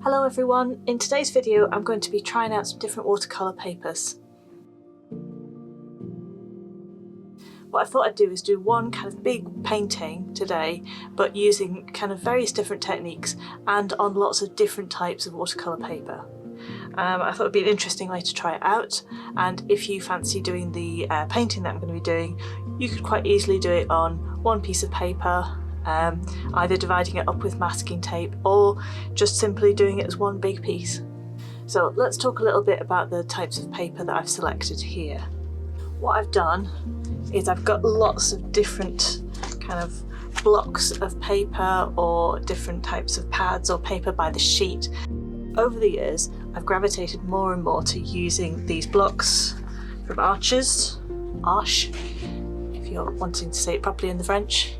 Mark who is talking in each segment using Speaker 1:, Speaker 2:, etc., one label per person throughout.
Speaker 1: Hello everyone, in today's video I'm going to be trying out some different watercolour papers. What I thought I'd do is do one kind of big painting today, but using kind of various different techniques and on lots of different types of watercolour paper. I thought it would be an interesting way to try it out, and if you fancy doing the painting that I'm going to be doing, you could quite easily do it on one piece of paper, either dividing it up with masking tape or just simply doing it as one big piece. So let's talk a little bit about the types of paper that I've selected here. What I've done is I've got lots of different kind of blocks of paper or different types of pads or paper by the sheet. Over the years I've gravitated more and more to using these blocks from Arche, if you're wanting to say it properly in the French,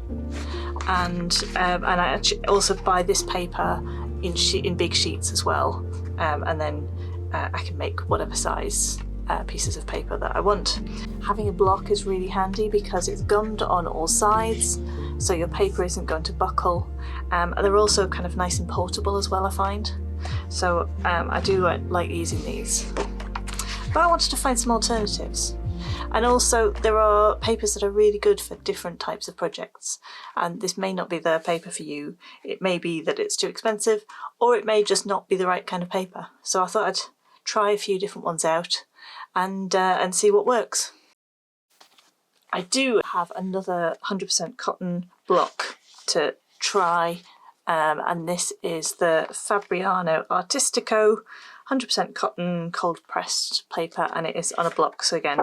Speaker 1: and I actually also buy this paper in big sheets as well, and then I can make whatever size pieces of paper that I want. Having a block is really handy because it's gummed on all sides, so your paper isn't going to buckle. They're also kind of nice and portable as well, I find. So I do like using these. But I wanted to find some alternatives. And also there are papers that are really good for different types of projects, and this may not be the paper for you. It may be that it's too expensive, or it may just not be the right kind of paper. So I thought I'd try a few different ones out and see what works. I do have another 100% cotton block to try, and this is the Fabriano Artistico 100% cotton cold pressed paper, and it is on a block, so again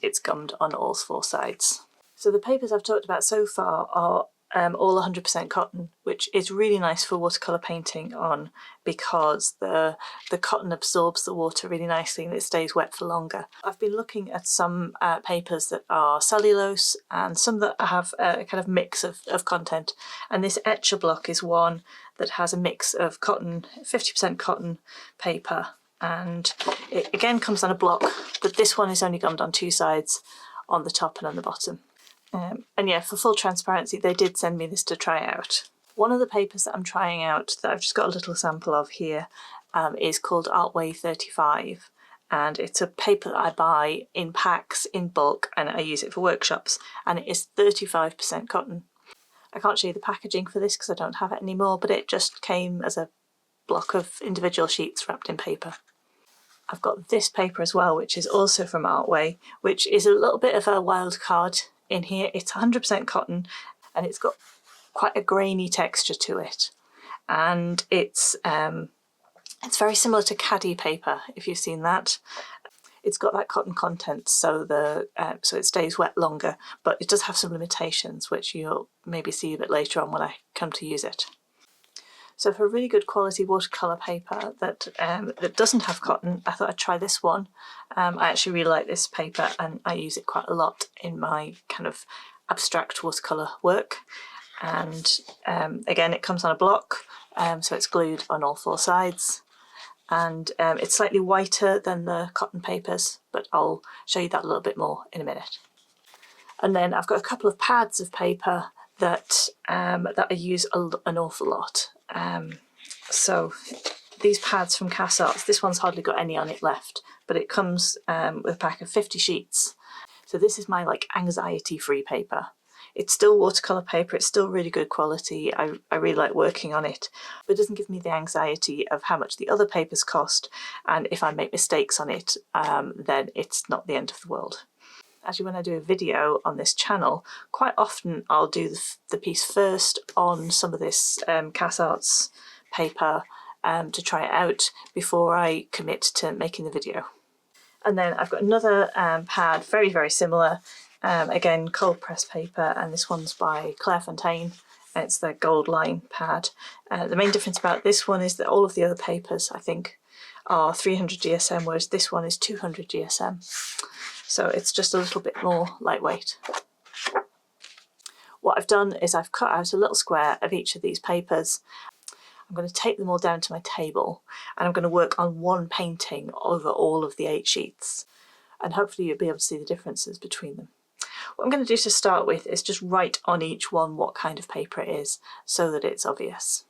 Speaker 1: it's gummed on all four sides. So the papers I've talked about so far are all 100% cotton, which is really nice for watercolour painting on because the cotton absorbs the water really nicely and it stays wet for longer. I've been looking at some papers that are cellulose and some that have a kind of mix of content, and this Etcher block is one that has a mix of cotton, 50% cotton paper, and it again comes on a block, but this one is only gummed on two sides, on the top and on the bottom. And yeah, for full transparency, they did send me this to try out. One of the papers that I'm trying out that I've just got a little sample of here is called Artway 35, and it's a paper that I buy in packs in bulk and I use it for workshops, and it is 35% cotton. I can't show you the packaging for this because I don't have it anymore, but it just came as a block of individual sheets wrapped in paper. I've got this paper as well, which is also from Artway, which is a little bit of a wild card in here. It's 100% cotton and it's got quite a grainy texture to it, and it's very similar to caddy paper, if you've seen that. It's got that cotton content, so so it stays wet longer, but it does have some limitations which you'll maybe see a bit later on when I come to use it. So for a really good quality watercolour paper that doesn't have cotton, I thought I'd try this one. I actually really like this paper and I use it quite a lot in my kind of abstract watercolour work. And again, it comes on a block, so it's glued on all four sides. And it's slightly whiter than the cotton papers, but I'll show you that a little bit more in a minute. And then I've got a couple of pads of paper that I use an awful lot. So these pads from Cass Arts, this one's hardly got any on it left, but it comes with a pack of 50 sheets. So this is my like anxiety-free paper. It's still watercolour paper, it's still really good quality, I really like working on it, but it doesn't give me the anxiety of how much the other papers cost, and if I make mistakes on it, then it's not the end of the world. Actually, when I do a video on this channel, quite often I'll do the piece first on some of this Cass Arts paper to try it out before I commit to making the video. And then I've got another pad, very, very similar, again cold press paper, and this one's by Clairefontaine, and it's the Goldline pad. The main difference about this one is that all of the other papers, I think, are 300 GSM, whereas this one is 200 GSM. So it's just a little bit more lightweight. What I've done is I've cut out a little square of each of these papers. I'm going to take them all down to my table and I'm going to work on one painting over all of the 8 sheets, and hopefully you'll be able to see the differences between them. What I'm going to do to start with is just write on each one what kind of paper it is so that it's obvious.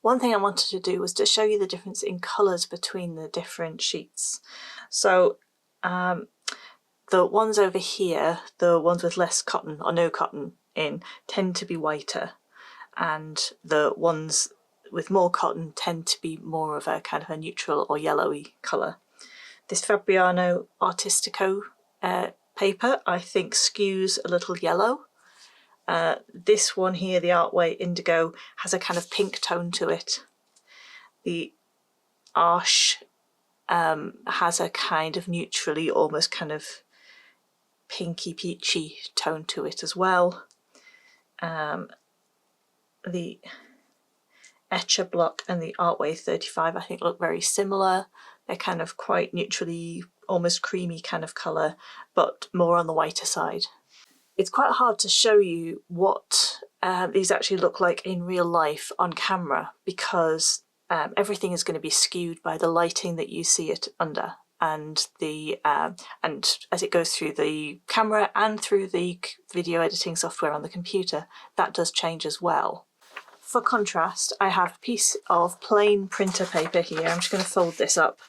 Speaker 1: one thing I wanted to do was to show you the difference in colours between the different sheets. So the ones over here, the ones with less cotton or no cotton in, tend to be whiter, and the ones with more cotton tend to be more of a kind of a neutral or yellowy colour. This Fabriano Artistico paper I think skews a little yellow. This one here, the Artway Indigo, has a kind of pink tone to it. The Arche has a kind of neutrally, almost kind of pinky peachy tone to it as well. The Etcher Block and the Artway 35 I think look very similar. They're kind of quite neutrally, almost creamy kind of colour, but more on the whiter side. It's quite hard to show you what these actually look like in real life on camera, because everything is going to be skewed by the lighting that you see it under, and as it goes through the camera and through the video editing software on the computer, that does change as well. For contrast, I have a piece of plain printer paper here. I'm just going to fold this up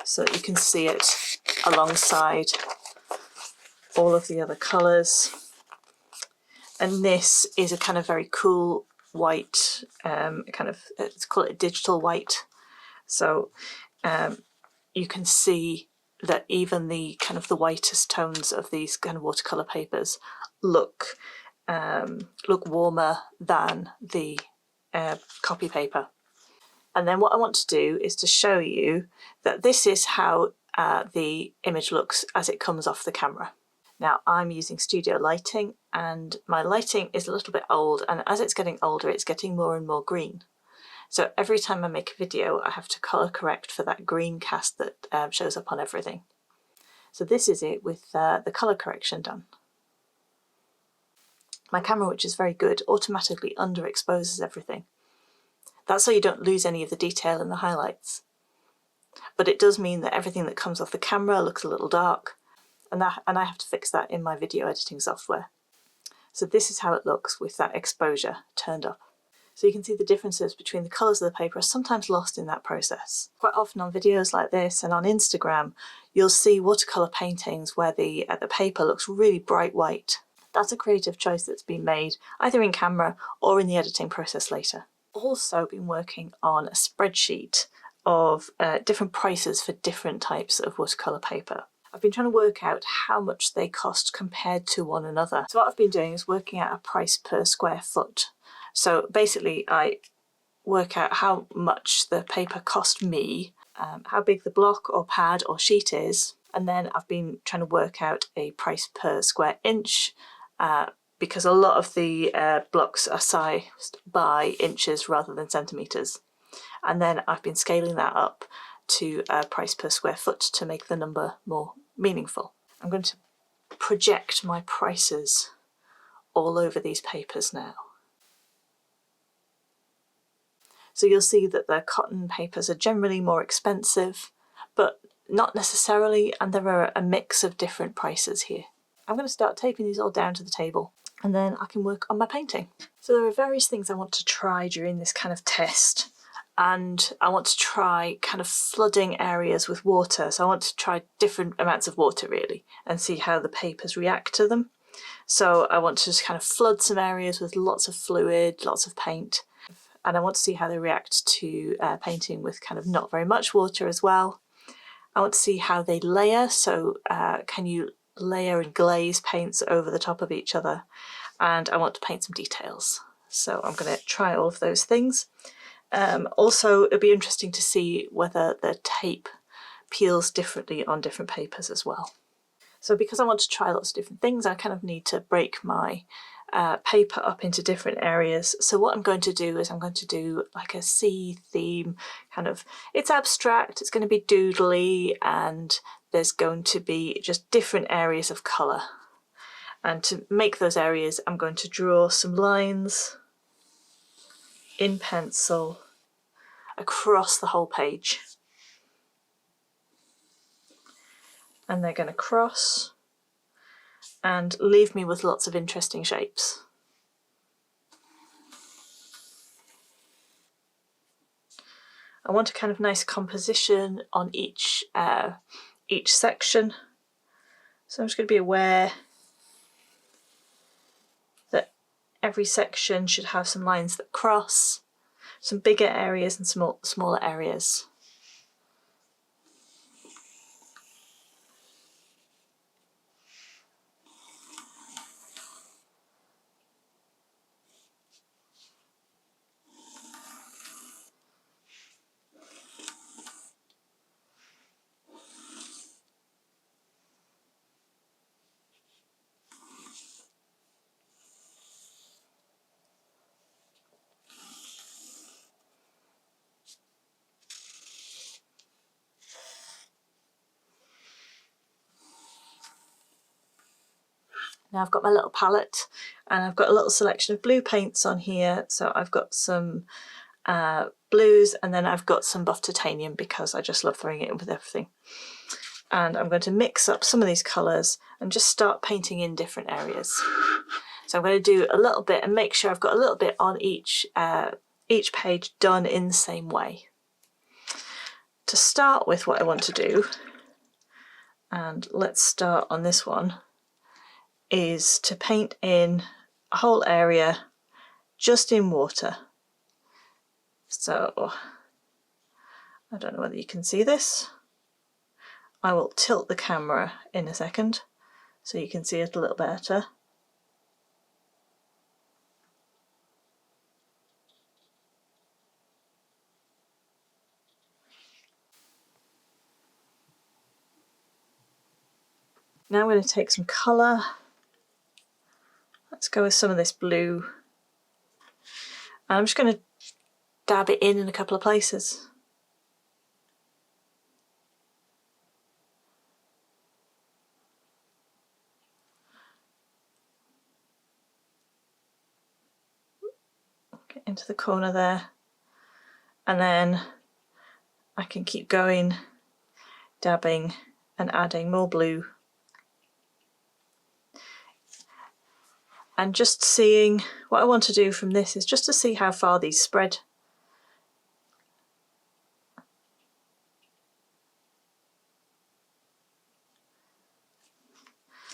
Speaker 1: so that you can see it alongside all of the other colours. And this is a kind of very cool white, let's call it a digital white. So you can see that even the kind of the whitest tones of these kind of watercolour papers look warmer than the copy paper. And then what I want to do is to show you that this is how the image looks as it comes off the camera. Now I'm using studio lighting, and my lighting is a little bit old, and as it's getting older it's getting more and more green. So every time I make a video I have to colour correct for that green cast that shows up on everything. So this is it with the colour correction done. My camera, which is very good, automatically underexposes everything. That's so you don't lose any of the detail in the highlights. But it does mean that everything that comes off the camera looks a little dark, and I have to fix that in my video editing software. So this is how it looks with that exposure turned up. So you can see the differences between the colours of the paper are sometimes lost in that process. Quite often on videos like this and on Instagram, you'll see watercolour paintings where the paper looks really bright white. That's a creative choice that's been made either in camera or in the editing process later. Also been working on a spreadsheet of different prices for different types of watercolour paper. I've been trying to work out how much they cost compared to one another. So what I've been doing is working out a price per square foot. So basically I work out how much the paper cost me, how big the block or pad or sheet is, and then I've been trying to work out a price per square inch, because a lot of the blocks are sized by inches rather than centimetres. And then I've been scaling that up to a price per square foot to make the number more meaningful. I'm going to project my prices all over these papers now. So you'll see that the cotton papers are generally more expensive, but not necessarily, and there are a mix of different prices here. I'm going to start taping these all down to the table, and then I can work on my painting. So there are various things I want to try during this kind of test, and I want to try kind of flooding areas with water. So I want to try different amounts of water really and see how the papers react to them. So I want to just kind of flood some areas with lots of fluid, lots of paint, and I want to see how they react to painting with kind of not very much water as well. I want to see how they layer, so can you layer and glaze paints over the top of each other, and I want to paint some details. So I'm going to try all of those things. Also, it'll be interesting to see whether the tape peels differently on different papers as well. So because I want to try lots of different things, I kind of need to break my paper up into different areas. So what I'm going to do is I'm going to do like a sea theme kind of, it's abstract, it's going to be doodly, and there's going to be just different areas of colour. And to make those areas, I'm going to draw some lines in pencil across the whole page. And they're going to cross and leave me with lots of interesting shapes. I want a kind of nice composition on each section. So I'm just going to be aware that every section should have some lines that cross, some bigger areas and smaller areas. Now I've got my little palette and I've got a little selection of blue paints on here. So I've got some blues and then I've got some buff titanium because I just love throwing it in with everything. And I'm going to mix up some of these colours and just start painting in different areas. So I'm going to do a little bit and make sure I've got a little bit on each page done in the same way. To start with, what I want to do, and let's start on this one, is to paint in a whole area just in water. So I don't know whether you can see this. I will tilt the camera in a second so you can see it a little better. Now I'm going to take some colour. Let's go with some of this blue. And I'm just going to dab it in a couple of places. Get into the corner there. And then I can keep going, dabbing and adding more blue. And just seeing, what I want to do from this is just to see how far these spread.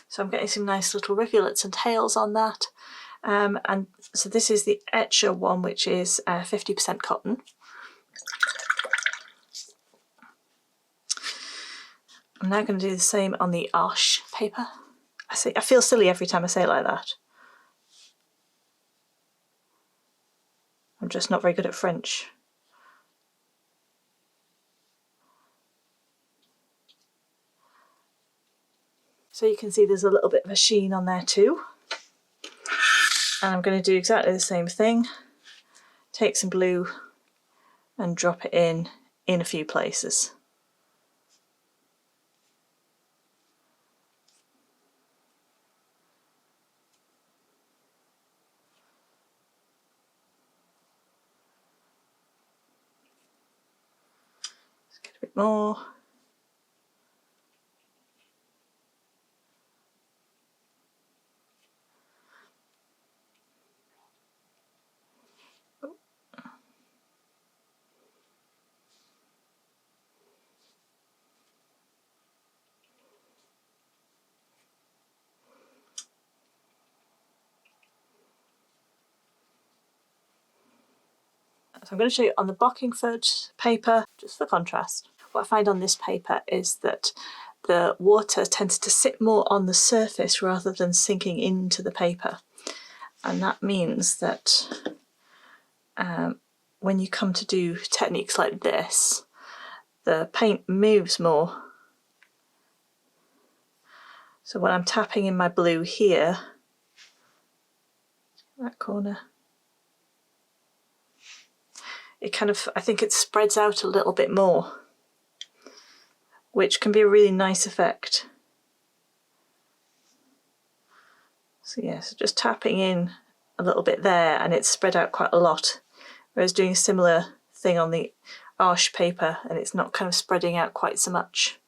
Speaker 1: So I'm getting some nice little rivulets and tails on that. And so this is the Etcher one, which is 50% cotton. I'm now going to do the same on the Arche paper. I feel silly every time I say it like that. I'm just not very good at French. So you can see there's a little bit of a sheen on there too. And I'm going to do exactly the same thing. Take some blue and drop it in a few places. Let's get a bit more. So I'm going to show you on the Bockingford paper, just for contrast. What I find on this paper is that the water tends to sit more on the surface rather than sinking into the paper. And that means that when you come to do techniques like this, the paint moves more. So when I'm tapping in my blue here, that corner, it kind of, I think it spreads out a little bit more, which can be a really nice effect. So yeah, so just tapping in a little bit there and it's spread out quite a lot, whereas doing a similar thing on the Arche paper and it's not kind of spreading out quite so much.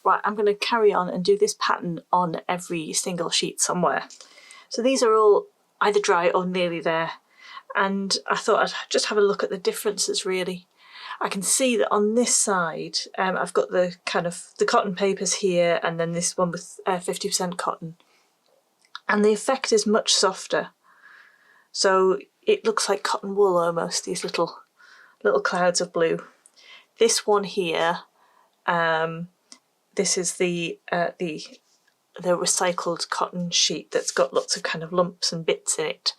Speaker 1: Right, I'm going to carry on and do this pattern on every single sheet somewhere. So these are all either dry or nearly there, and I thought I'd just have a look at the differences really. I can see that on this side I've got the kind of the cotton papers here, and then this one with 50% cotton, and the effect is much softer. So it looks like cotton wool almost, these little clouds of blue. This one here, this is the recycled cotton sheet that's got lots of kind of lumps and bits in it,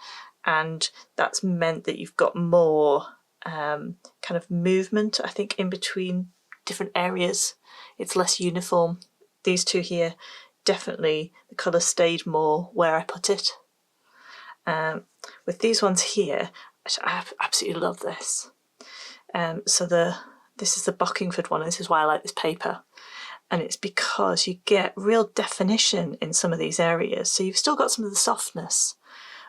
Speaker 1: and that's meant that you've got more kind of movement, I think, in between different areas. It's less uniform. These two here, definitely the colour stayed more where I put it. With these ones here, I absolutely love this. This is the Bockingford one, and this is why I like this paper. And it's because you get real definition in some of these areas. So you've still got some of the softness,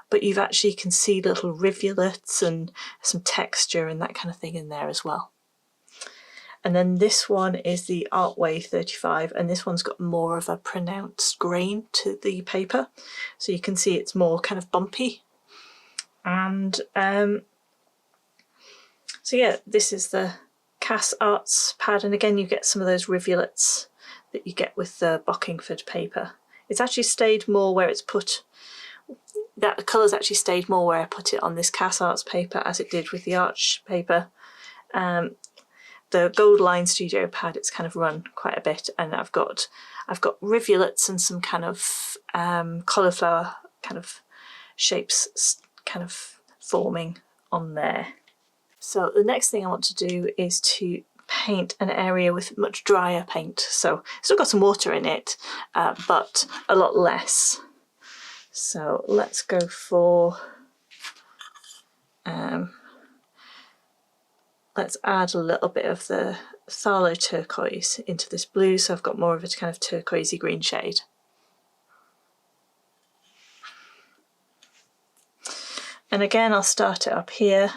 Speaker 1: but you've actually can see little rivulets and some texture and that kind of thing in there as well. And then this one is the Artway 35, and this one's got more of a pronounced grain to the paper. So you can see it's more kind of bumpy. And so yeah, this is the Cass Arts pad, and again you get some of those rivulets that you get with the Bockingford paper. It's actually stayed more where it's put, that colour's actually stayed more where I put it on this Cass Arts paper as it did with the Arch paper. The Goldline Studio Pad, it's kind of run quite a bit, and I've got rivulets and some kind of cauliflower kind of shapes kind of forming on there. So the next thing I want to do is to paint an area with much drier paint. So still got some water in it, but a lot less. So let's go for, let's add a little bit of the phthalo turquoise into this blue, so I've got more of a kind of turquoisey green shade. And again, I'll start it up here.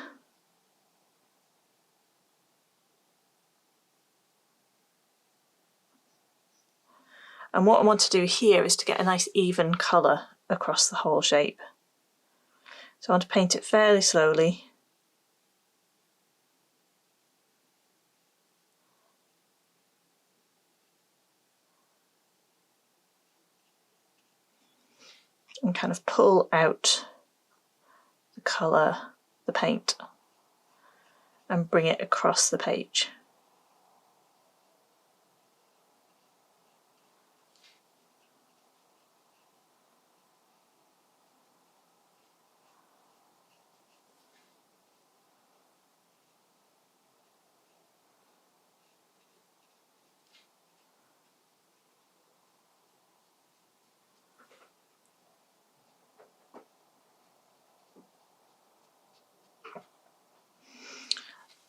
Speaker 1: And what I want to do here is to get a nice even colour across the whole shape. So I want to paint it fairly slowly. And kind of pull out the colour, the paint, and bring it across the page.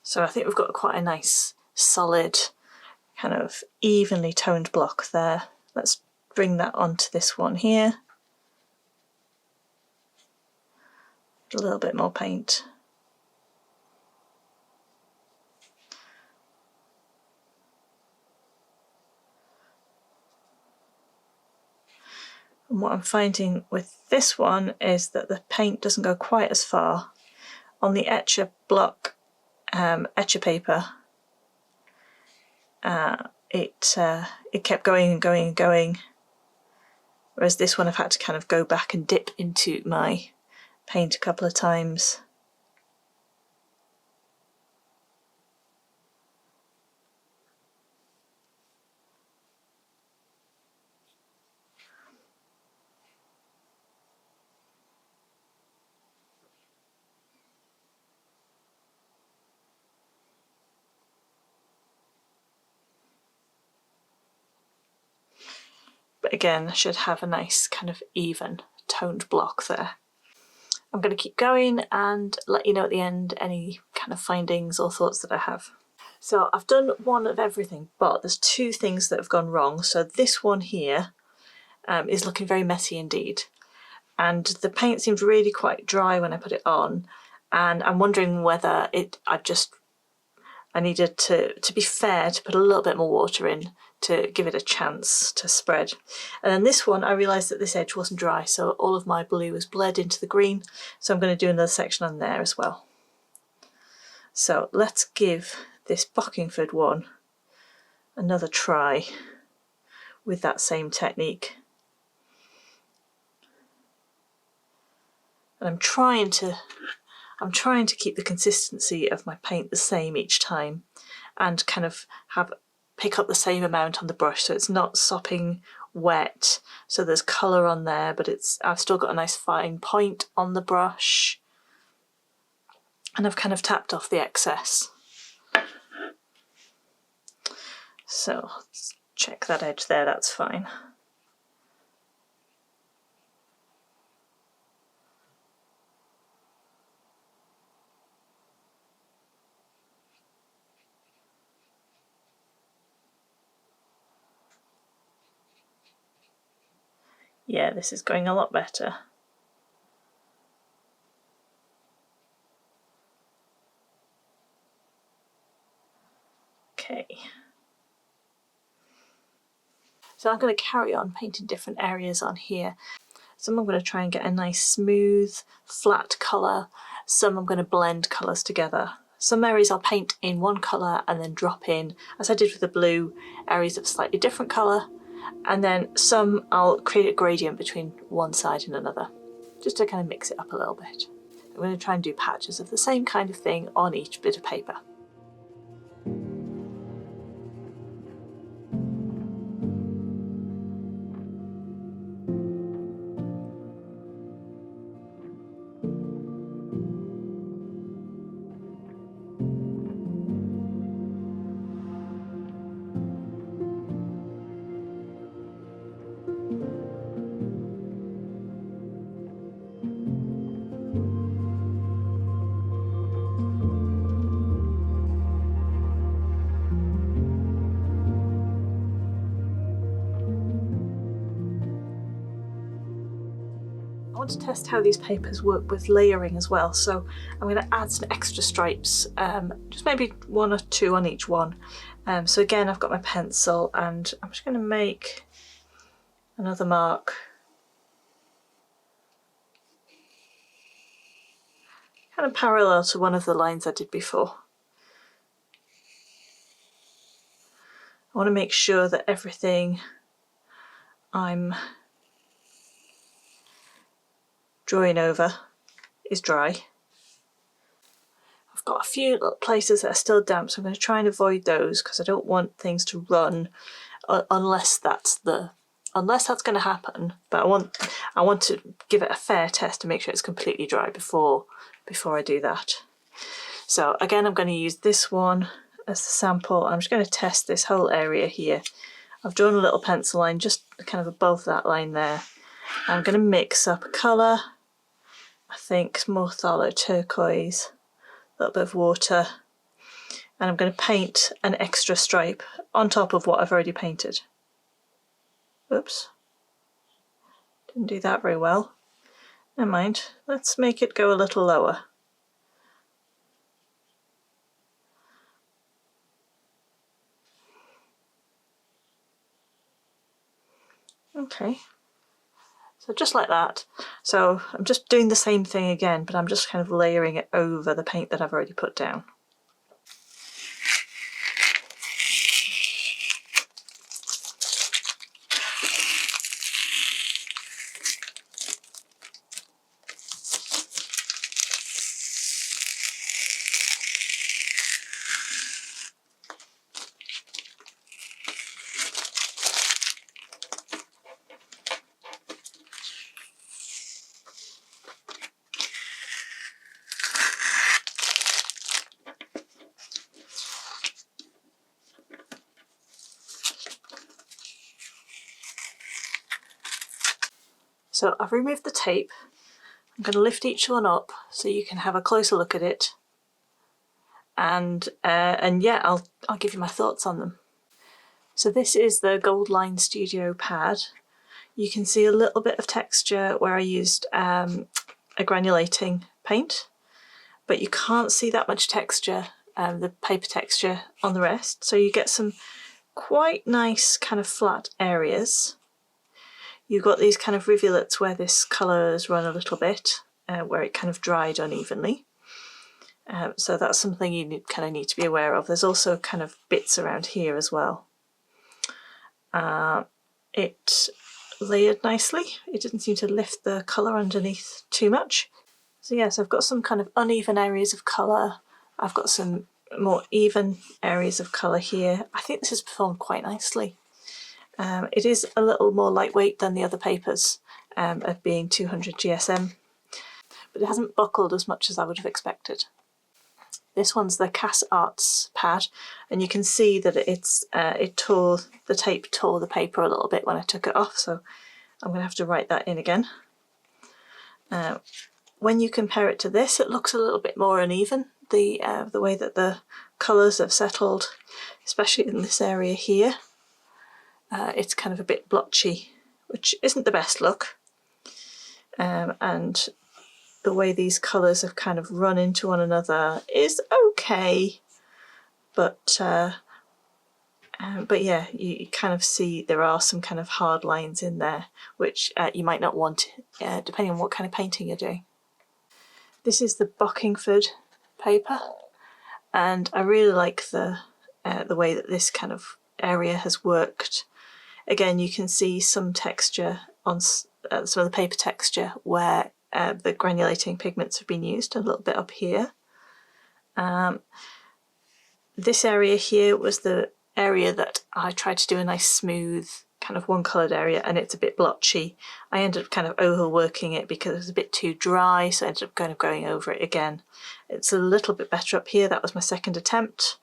Speaker 1: So I think we've got quite a nice, solid, kind of evenly toned block there. Let's bring that onto this one here. A little bit more paint. And what I'm finding with this one is that the paint doesn't go quite as far. On the etcher block, etcher paper, it kept going and going and going, whereas this one I've had to kind of go back and dip into my paint a couple of times. But again, I should have a nice kind of even toned block there. I'm going to keep going and let you know at the end any kind of findings or thoughts that I have. So I've done one of everything, but there's two things that have gone wrong. So this one here is looking very messy indeed. And the paint seemed really quite dry when I put it on. And I'm wondering whether I needed to be fair, to put a little bit more water in to give it a chance to spread. And then this one, I realised that this edge wasn't dry, so all of my blue was bled into the green, so I'm going to do another section on there as well. So let's give this Bockingford one another try with that same technique. And I'm trying to keep the consistency of my paint the same each time, and kind of pick up the same amount on the brush, so it's not sopping wet, so there's colour on there, but I've still got a nice fine point on the brush, and I've kind of tapped off the excess. So let's check that edge there, that's fine. Yeah, this is going a lot better. Okay. So I'm going to carry on painting different areas on here. Some I'm going to try and get a nice smooth, flat colour. Some I'm going to blend colours together. Some areas I'll paint in one colour and then drop in, as I did with the blue, areas of slightly different colour. And then some I'll create a gradient between one side and another, just to kind of mix it up a little bit. I'm going to try and do patches of the same kind of thing on each bit of paper. I want to test how these papers work with layering as well, so I'm going to add some extra stripes, just maybe one or two on each one. So again, I've got my pencil and I'm just going to make another mark, kind of parallel to one of the lines I did before. I want to make sure that everything I'm drawing over is dry. I've got a few little places that are still damp, so I'm going to try and avoid those because I don't want things to run unless that's going to happen. But I want to give it a fair test to make sure it's completely dry before I do that. So again, I'm going to use this one as the sample. I'm just going to test this whole area here. I've drawn a little pencil line just kind of above that line there. I'm going to mix up a colour. I think more phthalo turquoise, a little bit of water, and I'm going to paint an extra stripe on top of what I've already painted. Oops, didn't do that very well. Never mind, let's make it go a little lower. Okay. So just like that. So I'm just doing the same thing again, but I'm just kind of layering it over the paint that I've already put down. So I've removed the tape. I'm going to lift each one up so you can have a closer look at it, and yeah, I'll give you my thoughts on them. So this is the Goldline Studio Pad. You can see a little bit of texture where I used a granulating paint, but you can't see that much texture the paper texture on the rest. So you get some quite nice kind of flat areas. You've got these kind of rivulets where this colour has run a little bit, where it kind of dried unevenly. So that's something you kind of need to be aware of. There's also kind of bits around here as well. It layered nicely. It didn't seem to lift the colour underneath too much. So yes, I've got some kind of uneven areas of colour. I've got some more even areas of colour here. I think this has performed quite nicely. It is a little more lightweight than the other papers, of being 200 GSM, but it hasn't buckled as much as I would have expected. This one's the Cas Arts pad, and you can see that the tape tore the paper a little bit when I took it off, so I'm going to have to write that in again. When you compare it to this, it looks a little bit more uneven, the way that the colours have settled, especially in this area here. It's kind of a bit blotchy, which isn't the best look. And the way these colours have kind of run into one another is okay, but yeah, you kind of see there are some kind of hard lines in there, which you might not want, depending on what kind of painting you're doing. This is the Bockingford paper, and I really like the way that this kind of area has worked. Again, you can see some texture on some of the paper texture where the granulating pigments have been used, a little bit up here. This area here was the area that I tried to do a nice smooth kind of one coloured area, and it's a bit blotchy. I ended up kind of overworking it because it was a bit too dry, so I ended up kind of going over it again. It's a little bit better up here. That was my second attempt.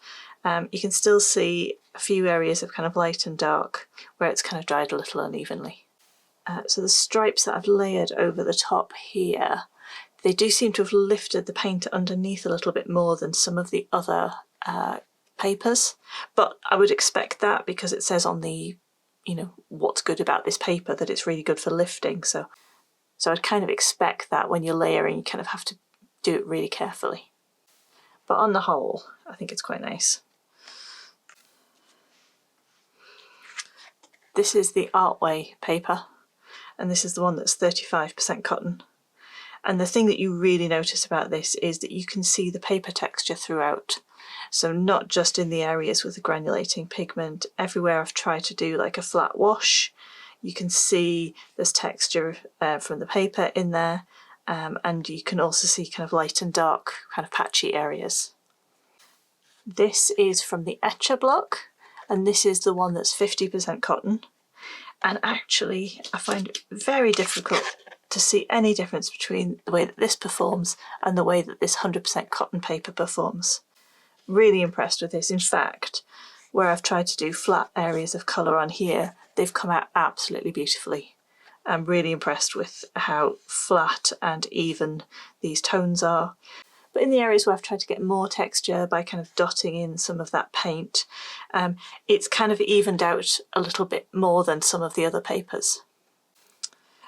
Speaker 1: You can still see a few areas of kind of light and dark where it's kind of dried a little unevenly. So the stripes that I've layered over the top here, they do seem to have lifted the paint underneath a little bit more than some of the other papers, but I would expect that because it says on the, what's good about this paper, that it's really good for lifting. So I'd kind of expect that when you're layering, you kind of have to do it really carefully. But on the whole, I think it's quite nice. This is the Artway paper, and this is the one that's 35% cotton. And the thing that you really notice about this is that you can see the paper texture throughout. So not just in the areas with the granulating pigment, everywhere I've tried to do like a flat wash, you can see there's texture from the paper in there, and you can also see kind of light and dark, kind of patchy areas. This is from the Etcher block, and this is the one that's 50% cotton. And actually, I find it very difficult to see any difference between the way that this performs and the way that this 100% cotton paper performs. Really impressed with this. In fact, where I've tried to do flat areas of colour on here, they've come out absolutely beautifully. I'm really impressed with how flat and even these tones are. But in the areas where I've tried to get more texture by kind of dotting in some of that paint, it's kind of evened out a little bit more than some of the other papers.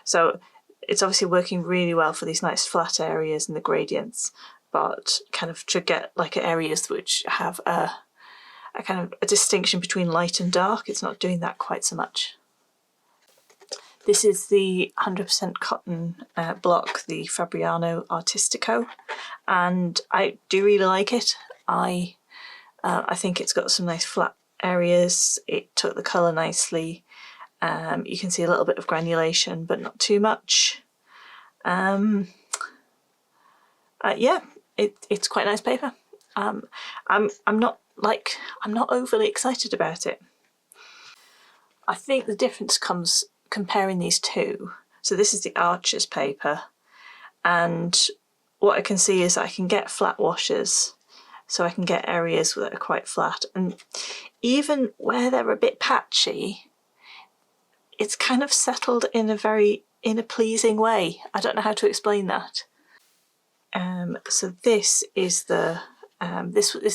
Speaker 1: So it's obviously working really well for these nice flat areas and the gradients, but kind of to get like areas which have a kind of a distinction between light and dark, it's not doing that quite so much. This is the 100% cotton block, the Fabriano Artistico, and I do really like it. I think it's got some nice flat areas. It took the colour nicely. You can see a little bit of granulation, but not too much. Yeah, it's quite nice paper. I'm not overly excited about it. I think the difference comes comparing these two. So this is the Arches paper, and what I can see is I can get flat washes, so I can get areas that are quite flat, and even where they're a bit patchy, it's kind of settled in a pleasing way. I don't know how to explain that. So this is the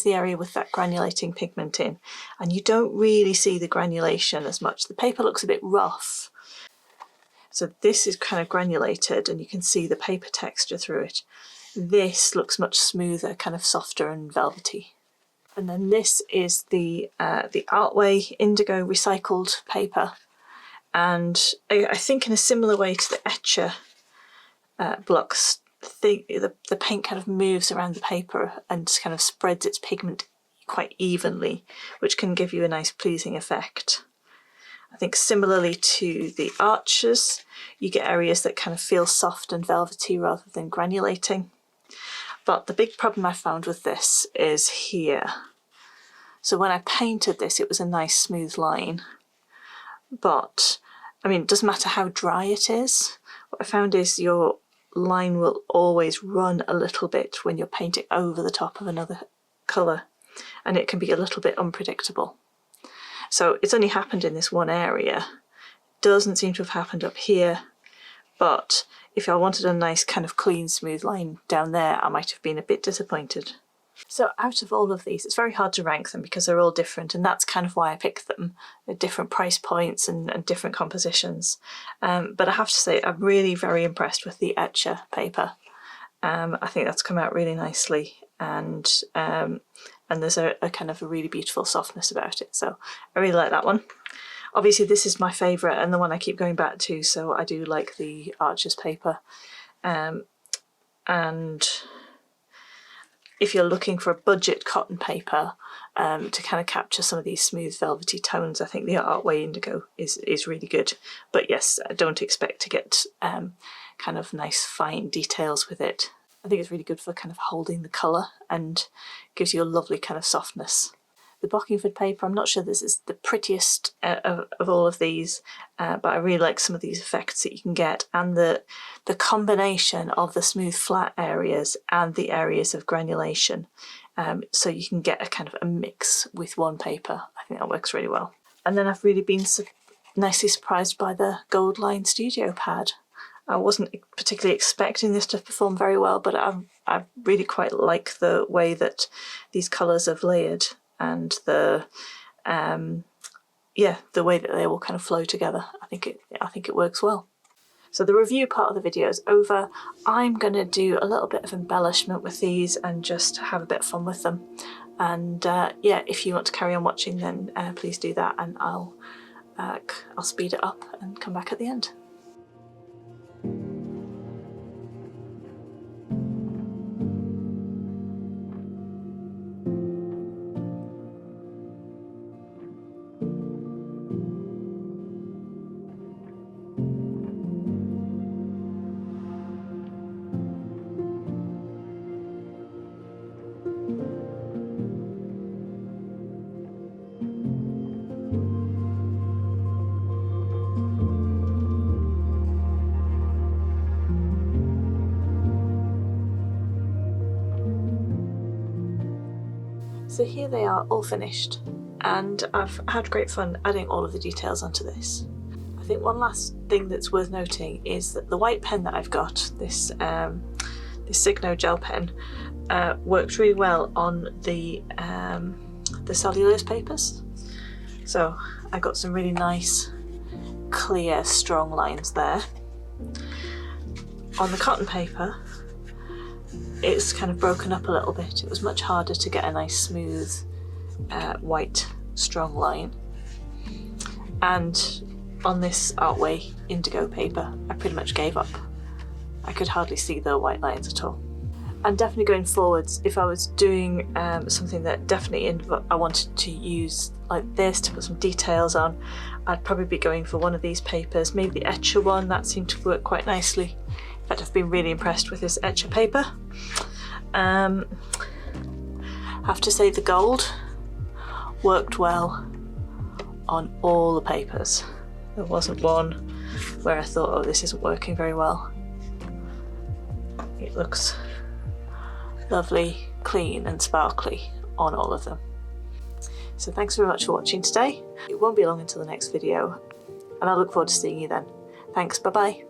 Speaker 1: area with that granulating pigment in, and you don't really see the granulation as much. The paper looks a bit rough. So this is kind of granulated and you can see the paper texture through it. This looks much smoother, kind of softer and velvety. And then this is the Artway Indigo recycled paper, and I think in a similar way to the Etcher blocks, the paint kind of moves around the paper and kind of spreads its pigment quite evenly, which can give you a nice pleasing effect. I think similarly to the Archers, you get areas that kind of feel soft and velvety rather than granulating. But the big problem I found with this is here. So when I painted this, it was a nice smooth line. But, I mean, it doesn't matter how dry it is. What I found is your line will always run a little bit when you're painting over the top of another colour. And it can be a little bit unpredictable. So it's only happened in this one area. Doesn't seem to have happened up here. But if I wanted a nice kind of clean, smooth line down there, I might have been a bit disappointed. So out of all of these, it's very hard to rank them because they're all different, and that's kind of why I picked them. They're different price points and different compositions. But I have to say, I'm really very impressed with the Etcher paper. I think that's come out really nicely, and there's a kind of a really beautiful softness about it. So I really like that one. Obviously this is my favourite and the one I keep going back to, so I do like the Archers paper. And if you're looking for a budget cotton paper to kind of capture some of these smooth velvety tones, I think the Artway Indigo is really good. But yes, I don't expect to get kind of nice fine details with it. I think it's really good for kind of holding the colour and gives you a lovely kind of softness. The Bockingford paper, I'm not sure this is the prettiest of all of these, but I really like some of these effects that you can get, and the combination of the smooth flat areas and the areas of granulation, so you can get a kind of a mix with one paper. I think that works really well. And then I've really been nicely surprised by the Goldline Studio Pad. I wasn't particularly expecting this to perform very well, but I really quite like the way that these colours have layered, and the way that they all kind of flow together. I think it works well. So the review part of the video is over. I'm going to do a little bit of embellishment with these and just have a bit of fun with them. And yeah, if you want to carry on watching, then please do that, and I'll speed it up and come back at the end. So here they are all finished, and I've had great fun adding all of the details onto this. I think one last thing that's worth noting is that the white pen that I've got, this Signo gel pen, works really well on the cellulose papers. So I got some really nice, clear, strong lines there. On the cotton paper, it's kind of broken up a little bit. It was much harder to get a nice smooth white strong line. And on this Artway Indigo paper, I pretty much gave up. I could hardly see the white lines at all. And definitely going forwards, if I was doing something that definitely I wanted to use like this to put some details on, I'd probably be going for one of these papers, maybe the Etcher one. That seemed to work quite nicely. In fact, I've been really impressed with this Etcher paper. I have to say the gold worked well on all the papers. There wasn't one where I thought, oh, this isn't working very well. It looks lovely, clean and sparkly on all of them. So thanks very much for watching today. It won't be long until the next video, and I look forward to seeing you then. Thanks, bye bye.